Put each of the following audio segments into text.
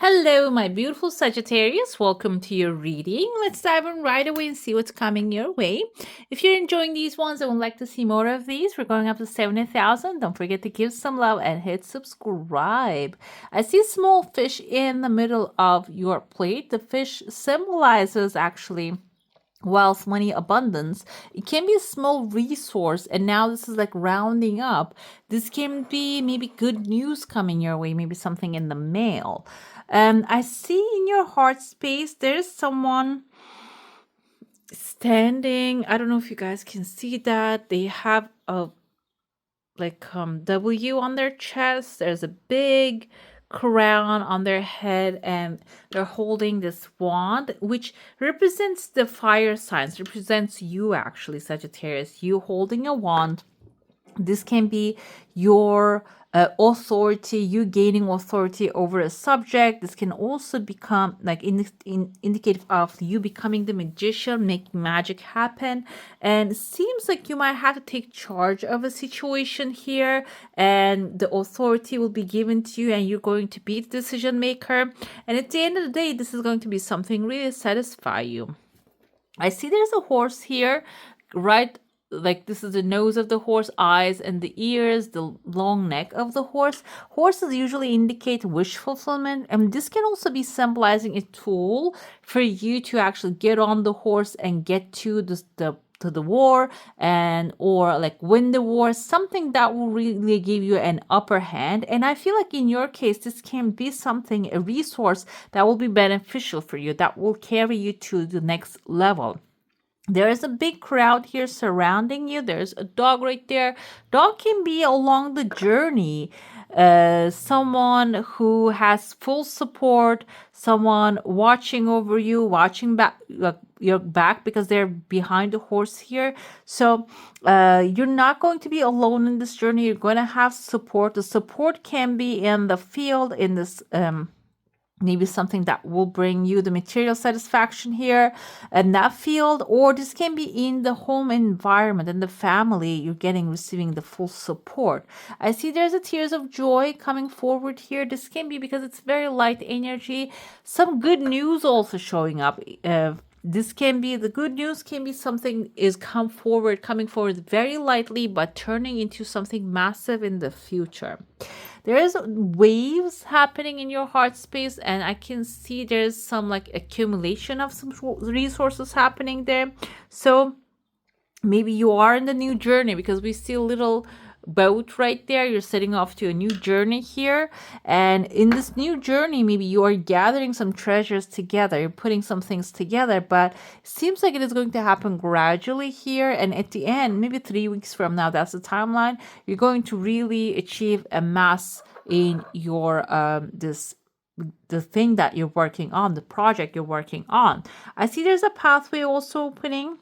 Hello, my beautiful Sagittarius. Welcome to your reading. Let's dive in right away and see what's coming your way. If you're enjoying these ones and would like to see more of these, we're going up to 70,000. Don't forget to give some love and hit subscribe. I see a small fish in the middle of your plate. The fish symbolizes actually wealth, money, abundance. It can be a small resource, and now this is like rounding up. This can be maybe good news coming your way, maybe something in the mail. I see in your heart space there's someone standing. I don't know if you guys can see that. They have a W on their chest. There's a big crown on their head, and they're holding this wand, which represents the fire signs, represents you actually, Sagittarius. You holding a wand. This can be your authority, you gaining authority over a subject. This can also become like indicative of you becoming the magician, making magic happen. And it seems like you might have to take charge of a situation here, and the authority will be given to you, and you're going to be the decision maker. And at the end of the day, this is going to be something really satisfy you. I see there's a horse here, right? Like this is the nose of the horse, eyes and the ears, the long neck of the horse. Horses usually indicate wish fulfillment, and this can also be symbolizing a tool for you to actually get on the horse and get to the war, and or like win the war, something that will really give you an upper hand. And I feel like in your case this can be something, a resource that will be beneficial for you, that will carry you to the next level. There is a big crowd here surrounding you. There's a dog right there. Dog can be along the journey. Someone who has full support, someone watching over you, watching back your back, because they're behind the horse here. So you're not going to be alone in this journey. You're going to have support. The support can be in the field, in this maybe something that will bring you the material satisfaction here in that field, or this can be in the home environment and the family. You're receiving the full support. I see there's a tears of joy coming forward here. This can be because it's very light energy. Some good news also showing up. This can be, the good news can be something is coming forward very lightly, but turning into something massive in the future. There is waves happening in your heart space, and I can see there's some like accumulation of some resources happening there. So maybe you are in the new journey, because we see a little boat right there. You're setting off to a new journey here, and in this new journey maybe you are gathering some treasures together, you're putting some things together, but it seems like it is going to happen gradually here, and at the end, maybe 3 weeks from now, that's the timeline, you're going to really achieve a mass in your the thing that you're working on, the project you're working on. I see there's a pathway also opening.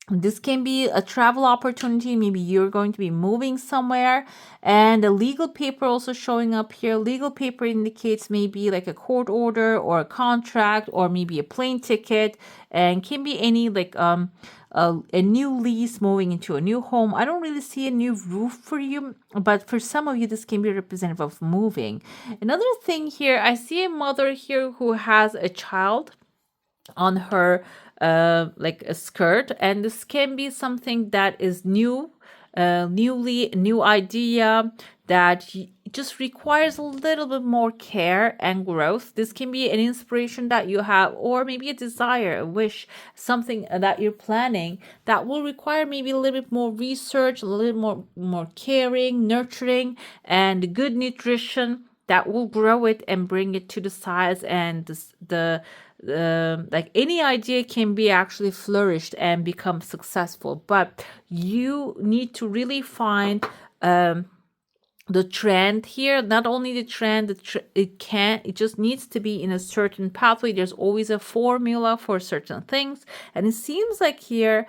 This can be a travel opportunity. Maybe you're going to be moving somewhere, and a legal paper also showing up here. Legal paper indicates maybe like a court order or a contract, or maybe a plane ticket, and can be any like a new lease, moving into a new home. I don't really see a new roof for you, but for some of you this can be representative of moving. Another thing here, I see a mother here who has a child on her like a skirt, and this can be something that is new, new idea that just requires a little bit more care and growth. This can be an inspiration that you have, or maybe a desire, a wish, something that you're planning that will require maybe a little bit more research, a little more caring, nurturing, and good nutrition that will grow it and bring it to the size, and the like any idea can be actually flourished and become successful, but you need to really find the trend here. Not only the trend, it just needs to be in a certain pathway. There's always a formula for certain things, and it seems like here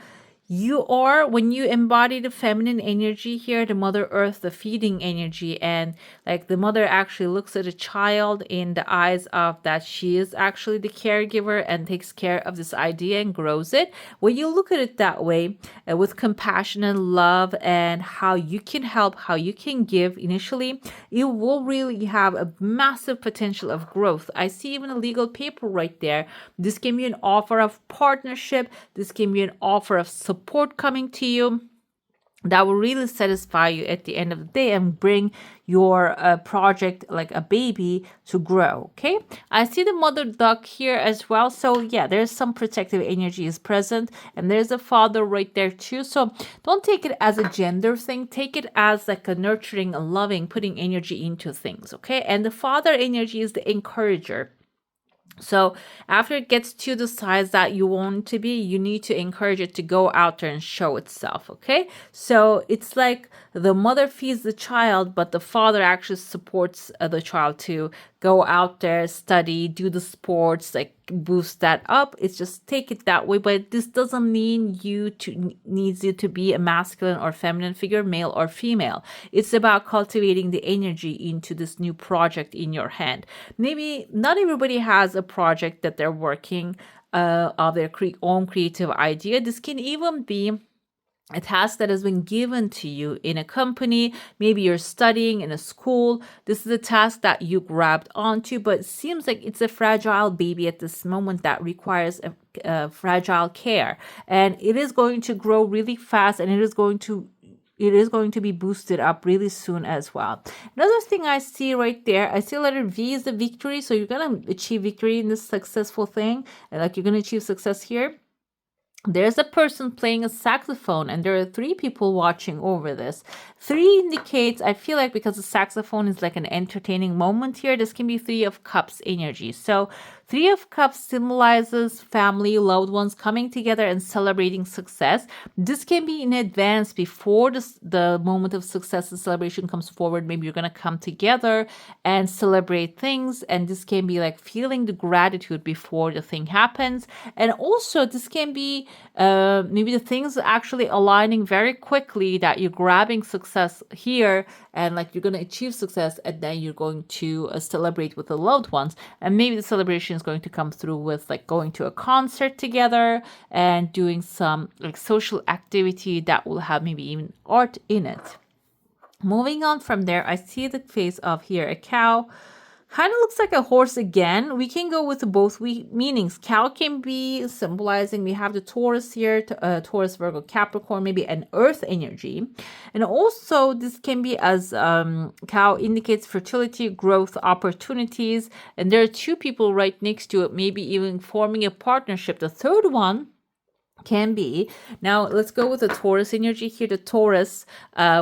You are, when you embody the feminine energy here, the Mother Earth, the feeding energy, and like the mother actually looks at a child in the eyes of that she is actually the caregiver and takes care of this idea and grows it. When you look at it that way, with compassion and love, and how you can help, how you can give initially, it will really have a massive potential of growth. I see even a legal paper right there. This can be an offer of partnership. This can be an offer of support coming to you that will really satisfy you at the end of the day and bring your project like a baby to grow. Okay, I see the mother duck here as well, so yeah, there's some protective energy is present, and there's a father right there too. So don't take it as a gender thing, take it as like a nurturing and loving, putting energy into things. Okay, and the father energy is the encourager. So after it gets to the size that you want to be, you need to encourage it to go out there and show itself. Okay. So it's like the mother feeds the child, but the father actually supports the child to go out there, study, do the sports, like boost that up. It's just take it that way. But this doesn't mean needs you to be a masculine or feminine figure, male or female. It's about cultivating the energy into this new project in your hand. Maybe not everybody has a project that they're working of their own creative idea. This can even be a task that has been given to you in a company. Maybe you're studying in a school. This is a task that you grabbed onto, but it seems like it's a fragile baby at this moment that requires a fragile care, and it is going to grow really fast, and it is going to be boosted up really soon as well. Another thing I see right there, I see letter V is the victory. So you're going to achieve victory in this successful thing. And like you're going to achieve success here. There's a person playing a saxophone, and there are 3 people watching over this. 3 indicates, I feel like because the saxophone is like an entertaining moment here, this can be 3 of Cups energy. So 3 of Cups symbolizes family, loved ones coming together and celebrating success. This can be in advance before the moment of success and celebration comes forward. Maybe you're going to come together and celebrate things. And this can be like feeling the gratitude before the thing happens. And also this can be maybe the things actually aligning very quickly, that you're grabbing success here and like you're going to achieve success, and then you're going to celebrate with the loved ones. And maybe the celebration is going to come through with like going to a concert together and doing some like social activity that will have maybe even art in it. Moving on from there, I see the face of here a cow. Kind of looks like a horse again. We can go with both meanings. Cow can be symbolizing, we have the Taurus here, Taurus, Virgo, Capricorn, maybe an earth energy. And also this can be as cow indicates fertility, growth, opportunities. And there are 2 people right next to it, maybe even forming a partnership. The third one can be. Now let's go with the Taurus energy here. The Taurus,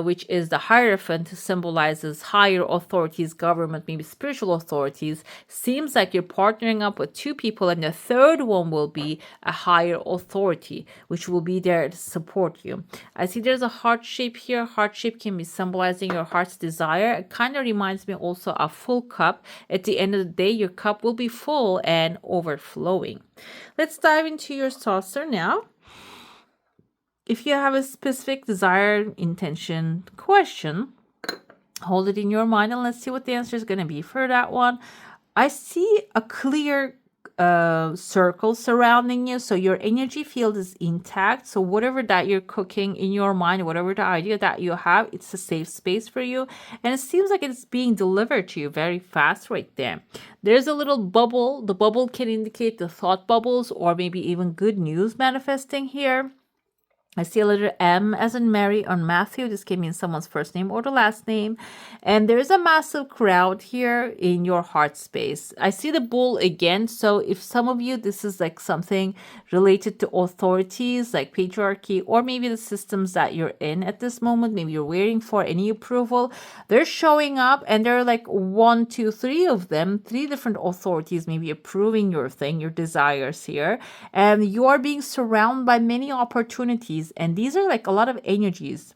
which is the Hierophant, symbolizes higher authorities, government, maybe spiritual authorities. Seems like you're partnering up with 2 people, and the third one will be a higher authority, which will be there to support you. I see there's a heart shape here. Heart shape can be symbolizing your heart's desire. It kind of reminds me also of full cup. At the end of the day, your cup will be full and overflowing. Let's dive into your saucer now. If you have a specific desire, intention, question, hold it in your mind and let's see what the answer is going to be for that one. I see a clear circle surrounding you, so your energy field is intact. So whatever that you're cooking in your mind, whatever the idea that you have, it's a safe space for you, and it seems like it's being delivered to you very fast right there. There's a little bubble. The bubble can indicate the thought bubbles or maybe even good news manifesting here. I see a letter M as in Mary or Matthew. This can mean someone's first name or the last name. And there's a massive crowd here in your heart space. I see the bull again. So if some of you, this is like something related to authorities like patriarchy, or maybe the systems that you're in at this moment, maybe you're waiting for any approval, they're showing up, and there are like 1, 2, 3 of them, 3 different authorities maybe approving your thing, your desires here. And you are being surrounded by many opportunities. And these are like a lot of energies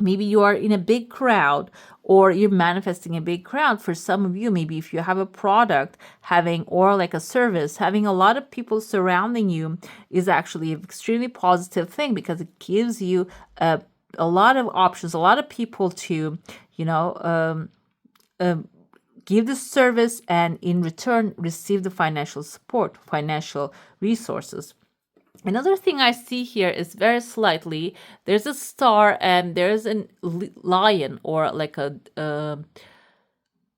maybe you are in a big crowd or you're manifesting a big crowd. For some of you, maybe if you have a product having or like a service, having a lot of people surrounding you is actually an extremely positive thing because it gives you a lot of options, a lot of people to, you know, give the service and in return receive the financial support, financial resources. Another thing I see here is very slightly, there's a star and there's a lion or like a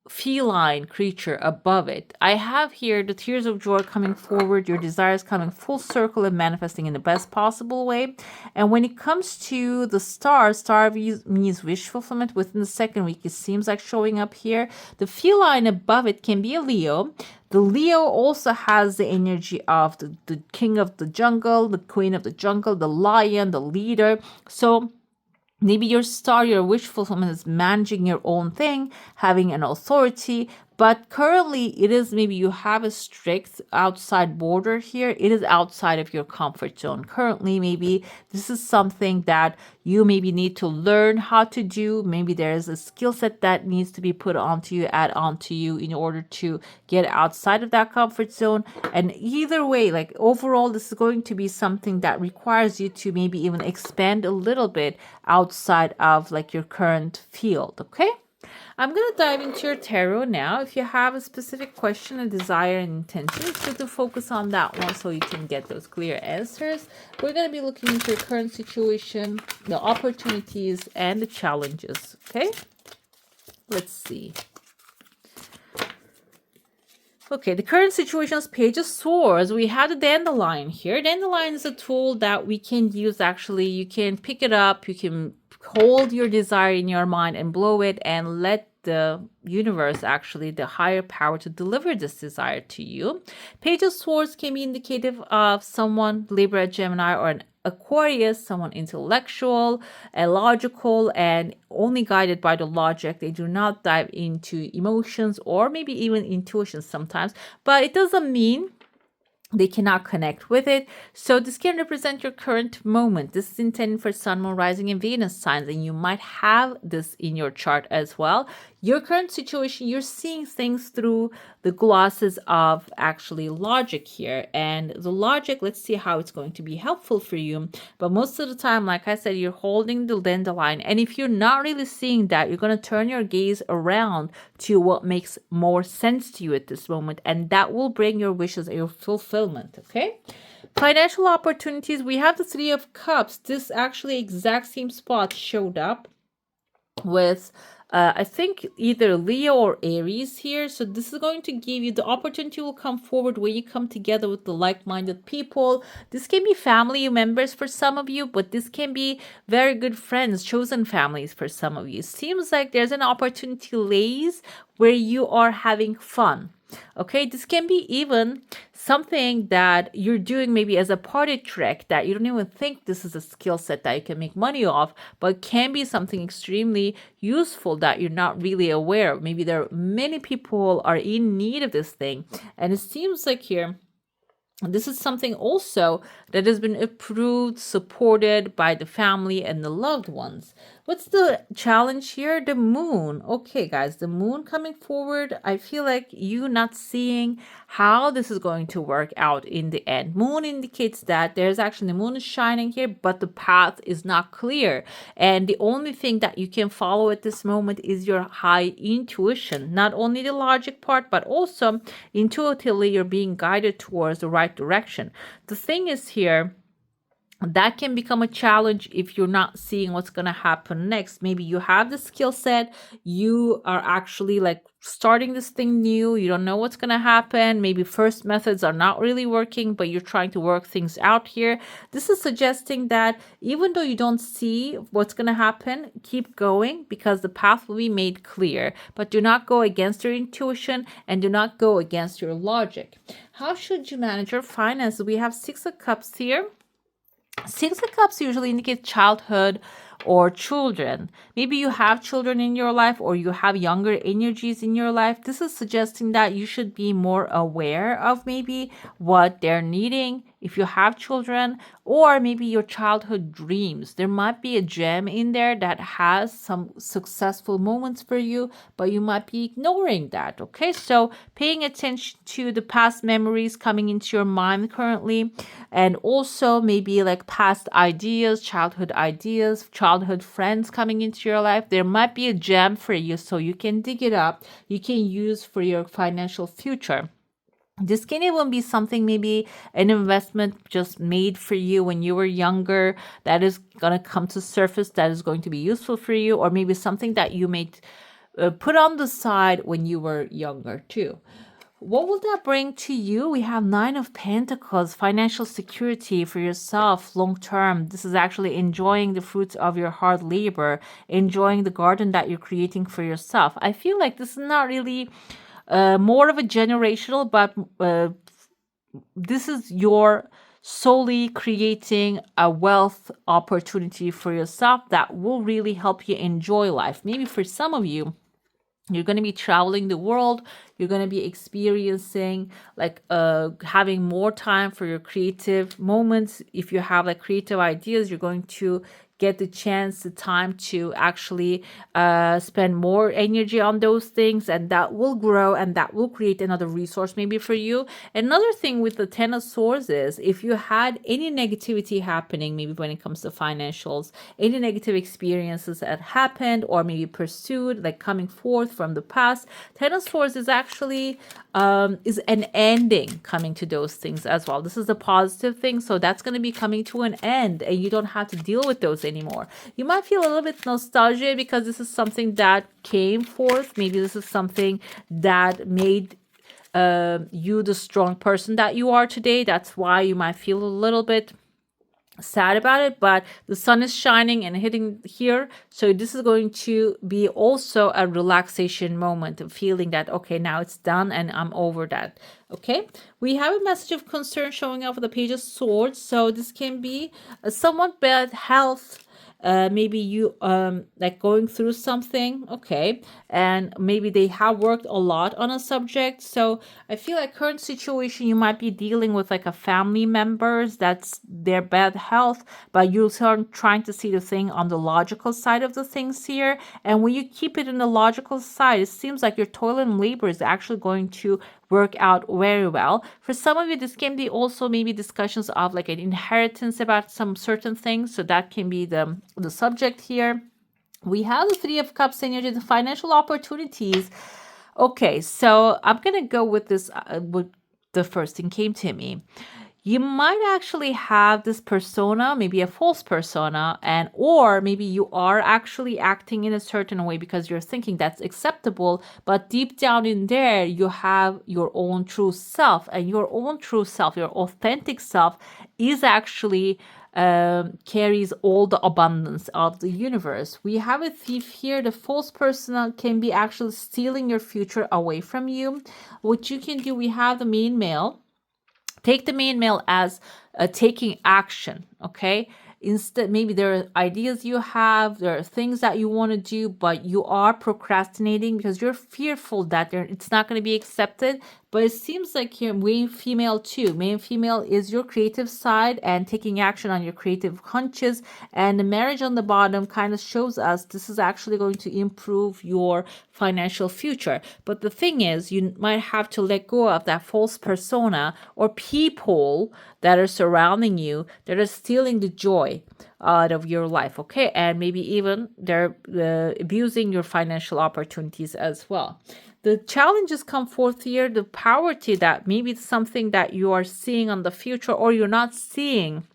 feline creature above it. I have here the tears of joy coming forward, your desires coming full circle and manifesting in the best possible way. And when it comes to the star means wish fulfillment within the second week. It seems like showing up here. The feline above it can be a Leo. The Leo also has the energy of the king of the jungle, the queen of the jungle, the lion, the leader. So maybe your star, your wish fulfillment is managing your own thing, having an authority, but currently it is maybe you have a strict outside border here. It is outside of your comfort zone. Currently, maybe this is something that you maybe need to learn how to do. Maybe there is a skill set that needs to be put onto you, add onto you in order to get outside of that comfort zone. And either way, like overall, this is going to be something that requires you to maybe even expand a little bit outside of like your current field. Okay. I'm going to dive into your tarot now. If you have a specific question, a desire, and intention, it's good to focus on that one so you can get those clear answers. We're going to be looking into your current situation, the opportunities, and the challenges. Okay? Let's see. Okay, the current situation is Page of Swords. We have the dandelion here. Dandelion is a tool that we can use actually. You can pick it up, you can hold your desire in your mind and blow it and let the universe, actually the higher power, to deliver this desire to you. Page of Swords can be indicative of someone, Libra, Gemini, or an Aquarius, someone intellectual and logical and only guided by the logic. They do not dive into emotions or maybe even intuition sometimes, but it doesn't mean they cannot connect with it. So this can represent your current moment. This is intended for Sun, Moon, Rising, and Venus signs, and you might have this in your chart as well. Your current situation, you're seeing things through the glasses of actually logic here. And the logic, let's see how it's going to be helpful for you. But most of the time, like I said, you're holding the dandelion. And if you're not really seeing that, you're going to turn your gaze around to what makes more sense to you at this moment. And that will bring your wishes and your fulfillment, okay? Financial opportunities, we have the Three of Cups. This actually exact same spot showed up with I think either Leo or Aries here. So this is going to give you the opportunity will come forward when you come together with the like-minded people. This can be family members for some of you, but this can be very good friends, chosen families for some of you. Seems like there's an opportunity lays where you are having fun. Okay, this can be even something that you're doing maybe as a party trick that you don't even think this is a skill set that you can make money off, but can be something extremely useful that you're not really aware of. Maybe there are many people are in need of this thing, and it seems like here this is something also that has been approved, supported by the family and the loved ones. What's the challenge here? The moon. Okay, guys, the moon coming forward. I feel like you not seeing how this is going to work out in the end. Moon indicates that there's actually the moon is shining here, but the path is not clear. And the only thing that you can follow at this moment is your high intuition. Not only the logic part, but also intuitively you're being guided towards the right direction. The thing is here, that can become a challenge if you're not seeing what's going to happen next. Maybe you have the skill set, you are actually like starting this thing new, you don't know what's going to happen. Maybe first methods are not really working, but you're trying to work things out here. This is suggesting that even though you don't see what's going to happen, keep going because the path will be made clear. But do not go against your intuition and do not go against your logic. How should you manage your finances? We have Six of Cups here. Six of Cups usually indicate childhood or children. Maybe you have children in your life or you have younger energies in your life. This is suggesting that you should be more aware of maybe what they're needing if you have children, or maybe your childhood dreams. There might be a gem in there that has some successful moments for you, but you might be ignoring that. Okay, so paying attention to the past memories coming into your mind currently, and also maybe like past ideas, childhood friends coming into your life. There might be a gem for you, so you can dig it up, you can use for your financial future. This can even be something, maybe an investment just made for you when you were younger, that is going to come to surface, that is going to be useful for you, or maybe something that you made put on the side when you were younger too. What will that bring to you? We have Nine of Pentacles, financial security for yourself long term. This is actually enjoying the fruits of your hard labor, enjoying the garden that you're creating for yourself. I feel like this is not really more of a generational, but this is your solely creating a wealth opportunity for yourself that will really help you enjoy life. Maybe for some of you, you're going to be traveling the world, you're going to be experiencing like having more time for your creative moments. If you have like creative ideas, you're going to get the chance, the time to actually spend more energy on those things, and that will grow and that will create another resource maybe for you. Another thing with the Ten of Swords is if you had any negativity happening, maybe when it comes to financials, any negative experiences that happened or maybe pursued, like coming forth from the past, Ten of Swords is actually is an ending coming to those things as well. This is a positive thing, so that's going to be coming to an end and you don't have to deal with those anymore. You might feel a little bit nostalgia because this is something that came forth. Maybe this is something that made you the strong person that you are today. That's why you might feel a little bit sad about it, but the sun is shining and hitting here, so this is going to be also a relaxation moment of feeling that okay, now it's done and I'm over that. Okay, we have a message of concern showing up with the Page of Swords, so this can be somewhat bad health. Maybe you like going through something, okay, and maybe they have worked a lot on a subject. So I feel like current situation, you might be dealing with like a family members that's their bad health, but you're trying to see the thing on the logical side of the things here. And when you keep it in the logical side, it seems like your toil and labor is actually going to work out very well. For some of you, this can be also maybe discussions of like an inheritance about some certain things. So that can be the subject here. We have the Three of Cups energy, the financial opportunities. Okay, so I'm going to go with this, what the first thing came to me. You might actually have this persona, maybe a false persona, and or maybe you are actually acting in a certain way because you're thinking that's acceptable, but deep down in there you have your own true self, and your own true self, your authentic self, is actually carries all the abundance of the universe. We have a Thief here. The false person can be actually stealing your future away from you. What you can do, we have the main male. Take the main male as taking action, okay? Instead, maybe there are ideas you have, there are things that you want to do, but you are procrastinating because you're fearful that it's not going to be accepted. But it seems like here, main female too. Main female is your creative side and taking action on your creative hunches. And the marriage on the bottom kind of shows us this is actually going to improve your financial future. But the thing is, you might have to let go of that false persona or people that are surrounding you that are stealing the joy out of your life, okay? And maybe even they're abusing your financial opportunities as well. The challenges come forth here, the poverty, that maybe it's something that you are seeing on the future or you're not seeing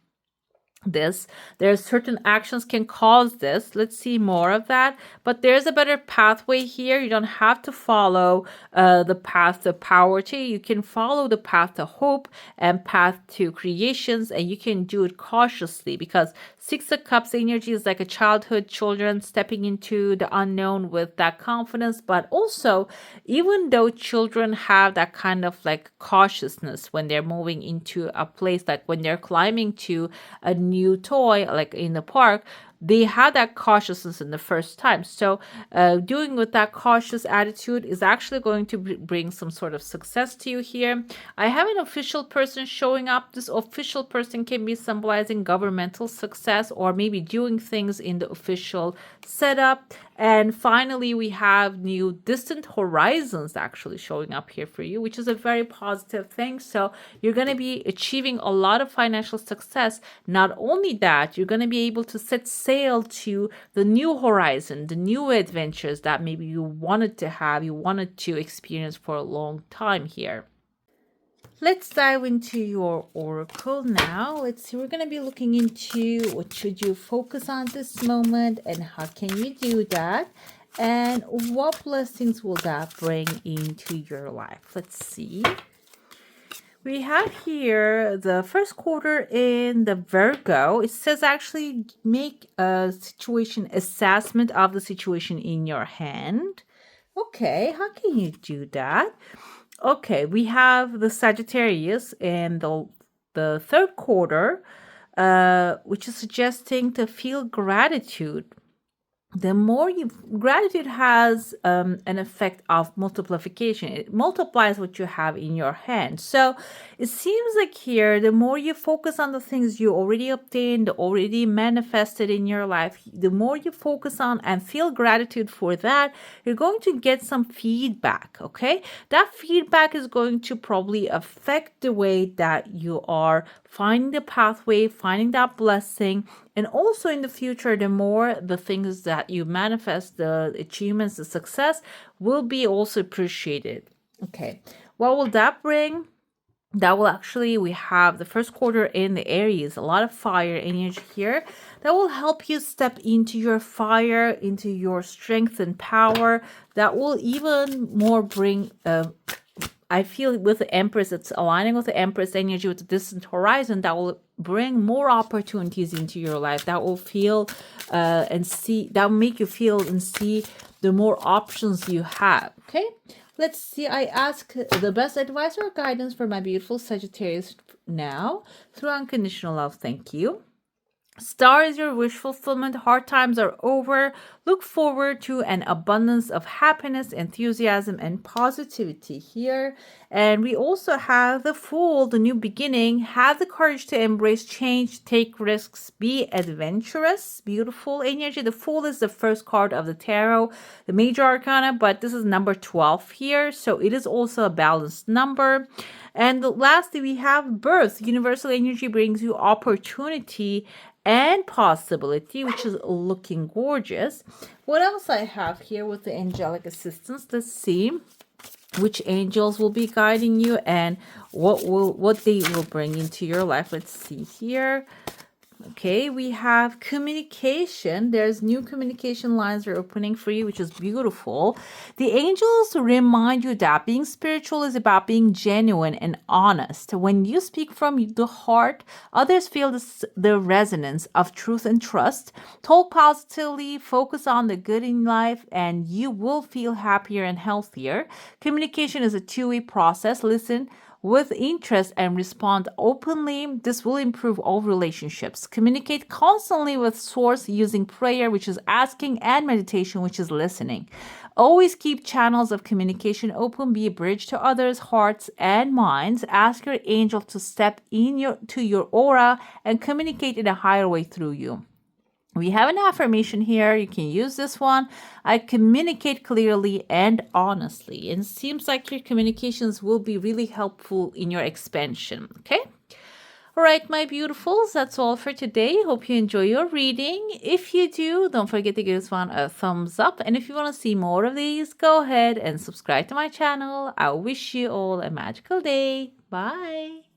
this. There are certain actions can cause this. Let's see more of that. But there's a better pathway here. You don't have to follow the path to poverty. You can follow the path to hope and path to creations, and you can do it cautiously because Six of Cups energy is like a childhood, children stepping into the unknown with that confidence. But also, even though children have that kind of like cautiousness when they're moving into a place, like when they're climbing to a new toy, like in the park, they had that cautiousness in the first time. So doing with that cautious attitude is actually going to bring some sort of success to you here. I have an official person showing up. This official person can be symbolizing governmental success or maybe doing things in the official setup. And finally, we have new distant horizons actually showing up here for you, which is a very positive thing. So you're going to be achieving a lot of financial success. Not only that, you're going to be able to set sail to the new horizon, the new adventures that maybe you wanted to have, you wanted to experience for a long time here. Let's dive into your oracle now. Let's see, we're going to be looking into what should you focus on this moment and how can you do that, and what blessings will that bring into your life. Let's see. We have here the first quarter in the Virgo. It says actually make a situation assessment of the situation in your hand. Okay, how can you do that? Okay, we have the Sagittarius in the third quarter, which is suggesting to feel gratitude. The more gratitude has an effect of multiplication. It multiplies what you have in your hand. So it seems like here, the more you focus on the things you already obtained, already manifested in your life, the more you focus on and feel gratitude for that, you're going to get some feedback, okay? That feedback is going to probably affect the way that you are finding the pathway, finding that blessing. And also in the future, the more the things that you manifest, the achievements, the success will be also appreciated. Okay, what will that bring? That will actually, we have the first quarter in the Aries, a lot of fire energy here. That will help you step into your fire, into your strength and power. That will even more bring I feel with the Empress, it's aligning with the Empress energy with the distant horizon, that will bring more opportunities into your life. That will feel and see, that will make you feel and see the more options you have. Okay, let's see. I ask the best advice or guidance for my beautiful Sagittarius now through unconditional love. Thank you. Star is your wish fulfillment. Hard times are over. Look forward to an abundance of happiness, enthusiasm, and positivity here. And we also have the Fool, the new beginning. Have the courage to embrace change, take risks, be adventurous. Beautiful energy. The Fool is the first card of the tarot, the major arcana, but this is number 12 here. So it is also a balanced number. And lastly, we have Birth. Universal energy brings you opportunity and possibility, which is looking gorgeous. What else I have here with the angelic assistance? Let's see which angels will be guiding you and what they will bring into your life. Let's see here. Okay, we have communication. There's new communication lines are opening for you, which is beautiful. The angels remind you that being spiritual is about being genuine and honest. When you speak from the heart, others feel the resonance of truth and trust. Talk positively, focus on the good in life, and you will feel happier and healthier. Communication is a two-way process. Listen with interest and respond openly. This will improve all relationships. Communicate constantly with source using prayer, which is asking, and meditation, which is listening. Always keep channels of communication open. Be a bridge to others' hearts and minds. Ask your angel to step to your aura and communicate in a higher way through you. We have an affirmation here. You can use this one. I communicate clearly and honestly. And it seems like your communications will be really helpful in your expansion. Okay? All right, my beautifuls, that's all for today. Hope you enjoy your reading. If you do, don't forget to give this one a thumbs up. And if you want to see more of these, go ahead and subscribe to my channel. I wish you all a magical day. Bye.